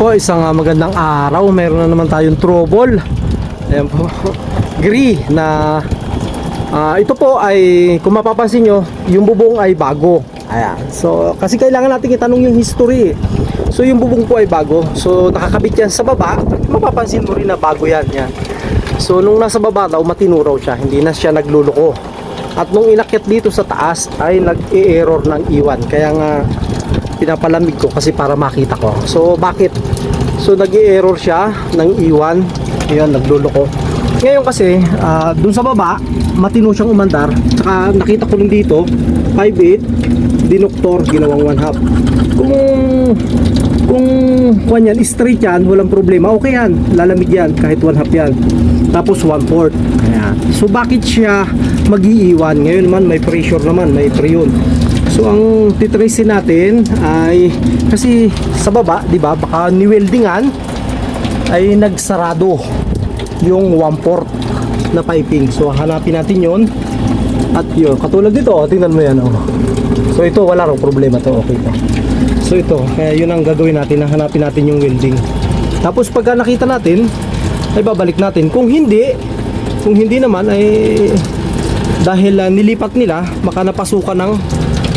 po, isang magandang araw. Meron na naman tayong trouble. Ayan po, gri na ito po ay, kung mapapansin nyo, yung bubong ay bago. Ayan, so kasi kailangan natin itanong yung history. So yung bubong po ay bago. So nakakabit yan sa baba. Mapapansin mo rin na bago yan, yan. So nung nasa baba daw, matinuraw siya, hindi na siya nagluluko. At nung inakyat dito sa taas ay nag-e-error ng iwan. Kaya nga pinapalamig ko kasi para makita ko. So bakit? So nag-e-error siya ng iwan. Ayan, nagluluko. Ngayon kasi dun sa baba matino siyang umandar. Tsaka nakita ko rin dito 5'8", dinoktor, ginawang 1/2. Kung kanyan straight yan, walang problema, okay yan, lalamig yan kahit 1/2 yan. Tapos 1/4. Ayan. So bakit siya mag-iiwan? Ngayon naman may pressure naman, may preyon. So ang titrace natin ay kasi sa baba, di ba, baka ni-weldingan ay nagsarado yung 1/4 na piping. So hanapin natin yon. At yun, katulad dito, tingnan mo yan, oh. So ito, wala rong problema to, okay to. So ito, kaya yun ang gagawin natin, hanapin natin yung welding. Tapos pagka nakita natin, ay babalik natin. Kung hindi naman ay dahil nilipat nila, baka napasukan ng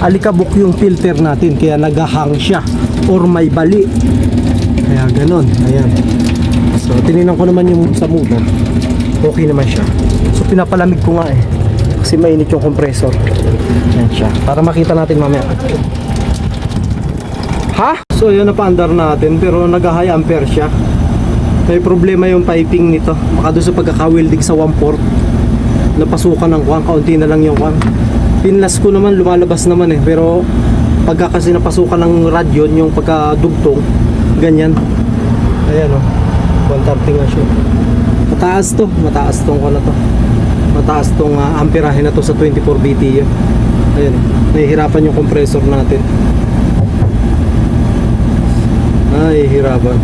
alikabok yung filter natin, kaya nagahang siya or may bali. Kaya ganun, ayan. So tininan ko naman yung sa motor, okay naman siya. So pinapalamig ko nga kasi mainit yung compressor. Ayan siya, para makita natin mamaya. Ha? So yun, napaandar natin, pero nag-high ampere siya. May problema yung piping nito, baka doon sa pagkaka-welding sa 1/4 napasukan ng kuwang, kaunti na lang yung kuwang. Pinlas ko naman, lumalabas naman pero pagka kasi napasukan ng radyon, yung pagkadugtong ganyan. Ayan o, 130 nga siya. Mataas tong ko na to. Mataas tong amperahe na to sa 24 BTU. Ayan, nahihirapan yung compressor natin. Nahihirapan.